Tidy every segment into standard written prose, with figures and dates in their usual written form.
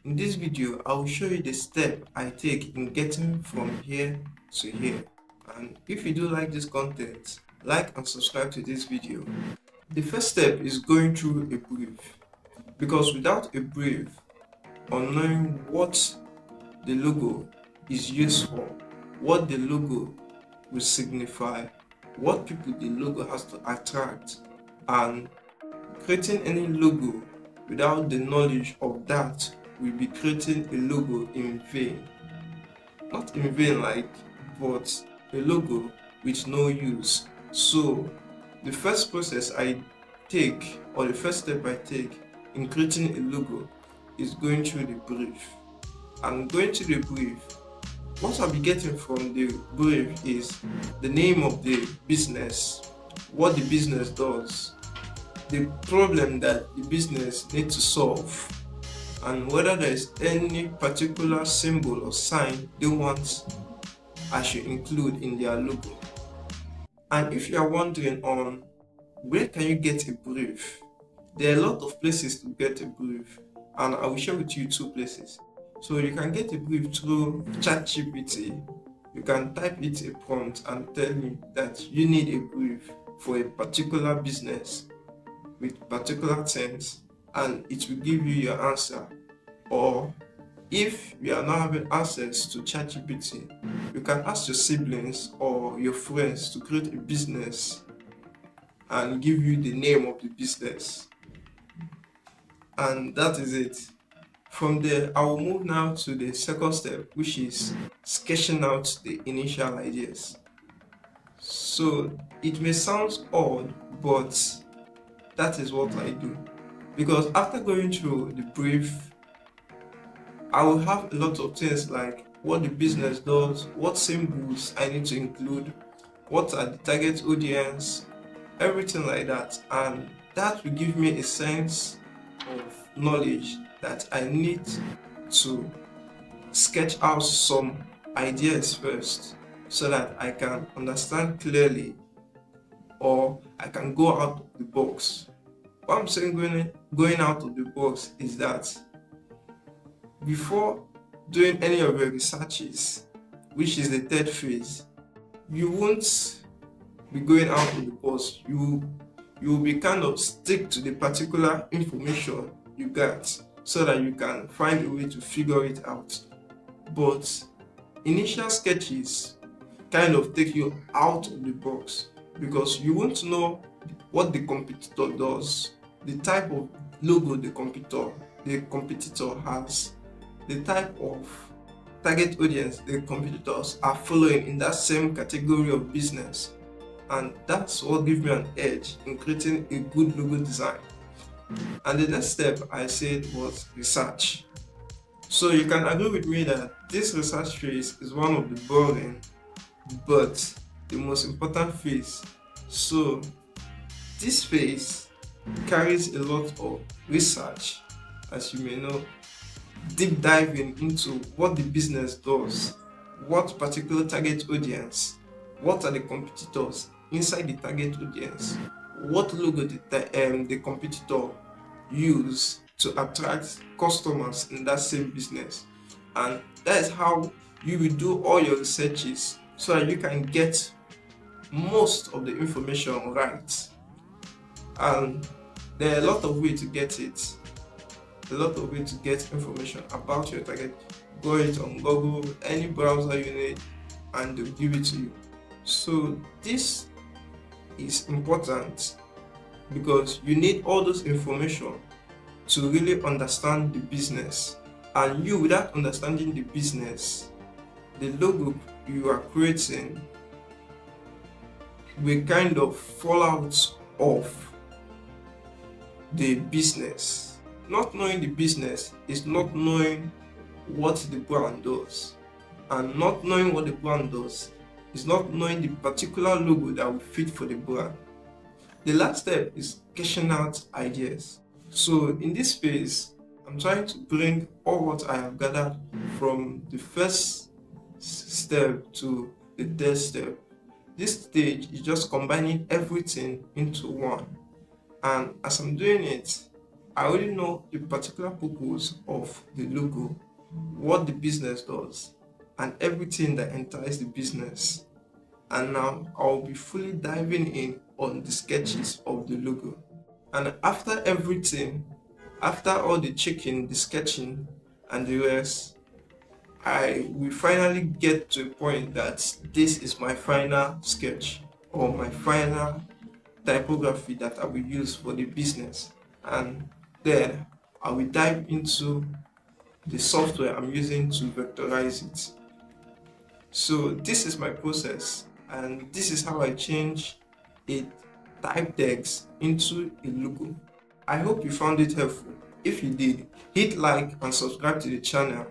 In this video, I will show you the step I take in getting from here to here. And if you do like this content, like and subscribe to this video. The first step is going through a brief, because without a brief on knowing what the logo is used for, what the logo will signify, what people the logo has to attract, and creating any logo without the knowledge of that will be creating a logo in vain. Not in vain but a logo with no use. So the first process I take, or the first step I take in creating a logo, is going through the brief. And going through the brief, what I'll be getting from the brief is the name of the business, what the business does, the problem that the business needs to solve, and whether there is any particular symbol or sign they want I should include in their logo. And if you are wondering on where can you get a brief, there are a lot of places to get a brief, and I will share with you two places. So you can get a brief through ChatGPT. You can type it a prompt and tell me that you need a brief for a particular business with particular terms, and it will give you your answer. Or if you are not having access to ChatGPT, you can ask your siblings or your friends to create a business and give you the name of the business. And that is it. From there, I will move now to the second step, which is sketching out the initial ideas. So it may sound odd, but that is what I do. Because after going through the brief, I will have a lot of things like what the business does, what symbols I need to include, what are the target audience, everything like that. And that will give me a sense of knowledge that I need to sketch out some ideas first so that I can understand clearly, or I can go out of the box. What I'm saying going out of the box is that before doing any of your researches, which is the third phase, you won't be going out of the box. You will be kind of stick to the particular information you got so that you can find a way to figure it out. But initial sketches kind of take you out of the box, because you won't know what the competitor does, the type of logo the competitor has, the type of target audience the competitors are following in that same category of business. And that's what gives me an edge in creating a good logo design. And the next step I said was research. So you can agree with me that this research phase is one of the boring but the most important phase. So this phase carries a lot of research, as you may know, deep diving into what the business does, what particular target audience, what are the competitors inside the target audience, what logo the competitor use to attract customers in that same business. And that is how you will do all your researches so that you can get most of the information right. And there are a lot of ways to get it. A lot of ways to get information about your target. Go it on Google, any browser you need, and they'll give it to you. So this is important because you need all those information to really understand the business. And you, without understanding the business, the logo you are creating will kind of fall out of the business. Not knowing the business is not knowing what the brand does. And not knowing what the brand does is not knowing the particular logo that will fit for the brand. The last step is sketching out ideas. So in this phase, I'm trying to bring all what I have gathered from the first step to the third step. This stage is just combining everything into one. And as I'm doing it, I already know the particular purpose of the logo, what the business does, and everything that entails the business. And now I'll be fully diving in on the sketches of the logo. And after everything, after all the checking, the sketching, and the rest, I will finally get to a point that this is my final sketch or my final typography that I will use for the business. And then I will dive into the software I'm using to vectorize it. So this is my process, and this is how I change a type text into a logo. I hope you found it helpful. If you did, hit like and subscribe to the channel,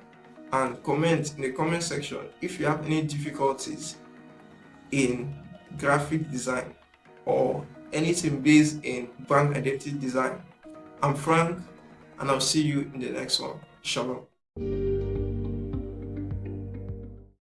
and comment in the comment section if you have any difficulties in graphic design or anything based in brand identity design. I'm Frank, and I'll see you in the next one. Shalom.